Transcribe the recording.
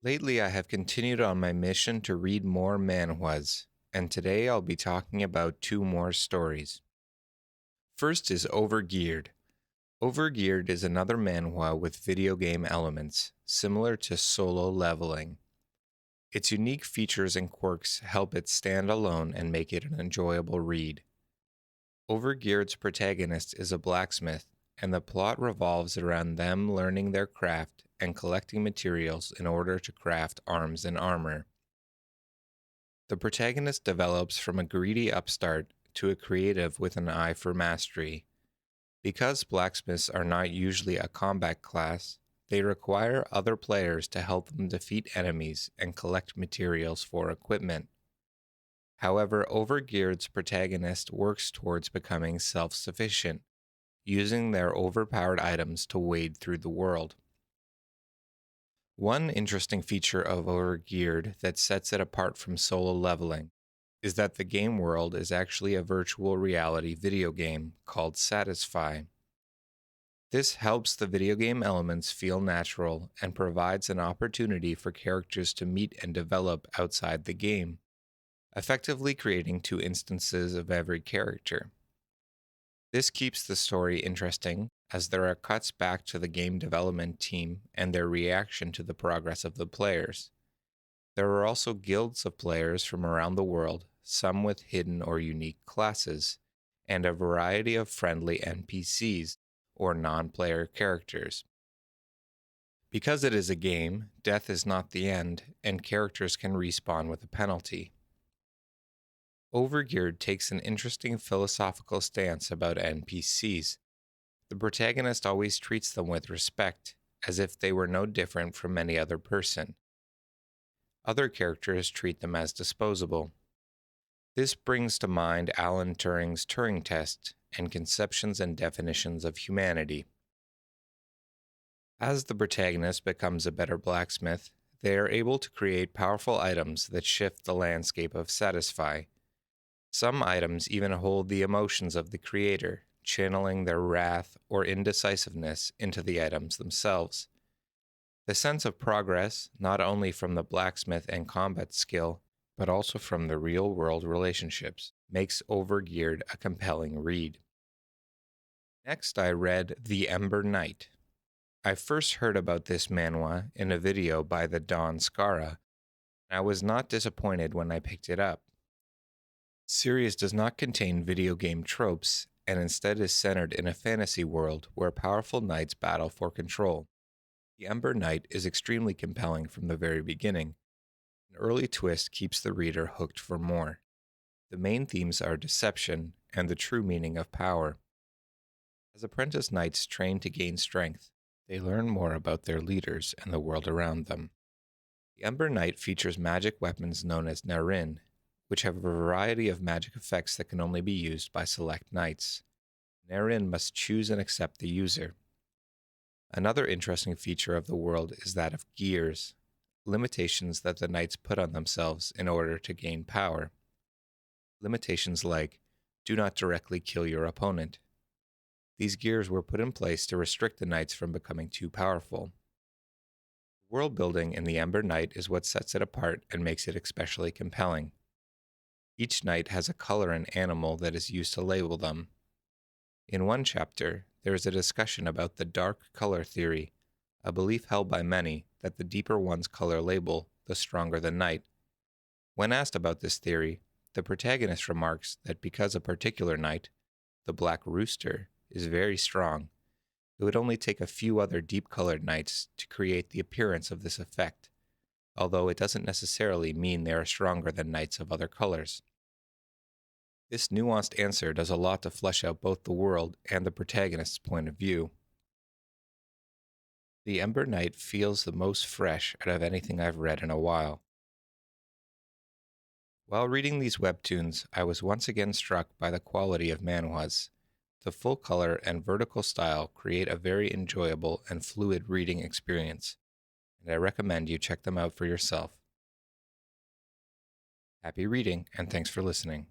Lately, I have continued on my mission to read more manhwas, and today I'll be talking about two more stories. First is Overgeared. Overgeared is another manhwa with video game elements, similar to Solo Leveling. Its unique features and quirks help it stand alone and make it an enjoyable read. Overgeared's protagonist is a blacksmith, and the plot revolves around them learning their craft and collecting materials in order to craft arms and armor. The protagonist develops from a greedy upstart to a creative with an eye for mastery. Because blacksmiths are not usually a combat class, they require other players to help them defeat enemies and collect materials for equipment. However, Overgeared's protagonist works towards becoming self sufficient, using their overpowered items to wade through the world. One interesting feature of Overgeared that sets it apart from Solo Leveling is that the game world is actually a virtual reality video game called Satisfy. This helps the video game elements feel natural and provides an opportunity for characters to meet and develop outside the game, effectively creating two instances of every character. This keeps the story interesting, as there are cuts back to the game development team and their reaction to the progress of the players. There are also guilds of players from around the world, some with hidden or unique classes, and a variety of friendly NPCs, or non-player characters. Because it is a game, death is not the end, and characters can respawn with a penalty. Overgeared takes an interesting philosophical stance about NPCs. The protagonist always treats them with respect, as if they were no different from any other person. Other characters treat them as disposable. This brings to mind Alan Turing's Turing test and conceptions and definitions of humanity. As the protagonist becomes a better blacksmith, they are able to create powerful items that shift the landscape of Satisfy. Some items even hold the emotions of the creator, channeling their wrath or indecisiveness into the items themselves. The sense of progress, not only from the blacksmith and combat skill, but also from the real-world relationships, makes Overgeared a compelling read. Next, I read The Ember Knight. I first heard about this manhwa in a video by the Don Scara, and I was not disappointed when I picked it up. Series does not contain video game tropes, and instead is centered in a fantasy world where powerful knights battle for control. The Ember Knight is extremely compelling from the very beginning. An early twist keeps the reader hooked for more. The main themes are deception and the true meaning of power. As apprentice knights train to gain strength, they learn more about their leaders and the world around them. The Ember Knight features magic weapons known as Narin, which have a variety of magic effects that can only be used by select knights. Narin must choose and accept the user. Another interesting feature of the world is that of gears, limitations that the knights put on themselves in order to gain power. Limitations like, do not directly kill your opponent. These gears were put in place to restrict the knights from becoming too powerful. World building in the Ember Knight is what sets it apart and makes it especially compelling. Each knight has a color and animal that is used to label them. In one chapter, there is a discussion about the dark color theory, a belief held by many that the deeper one's color label, the stronger the knight. When asked about this theory, the protagonist remarks that because a particular knight, the Black Rooster, is very strong, it would only take a few other deep-colored knights to create the appearance of this effect, although it doesn't necessarily mean they are stronger than knights of other colors. This nuanced answer does a lot to flesh out both the world and the protagonist's point of view. The Ember Knight feels the most fresh out of anything I've read in a while. While reading these webtoons, I was once again struck by the quality of manhwas. The full color and vertical style create a very enjoyable and fluid reading experience, and I recommend you check them out for yourself. Happy reading, and thanks for listening.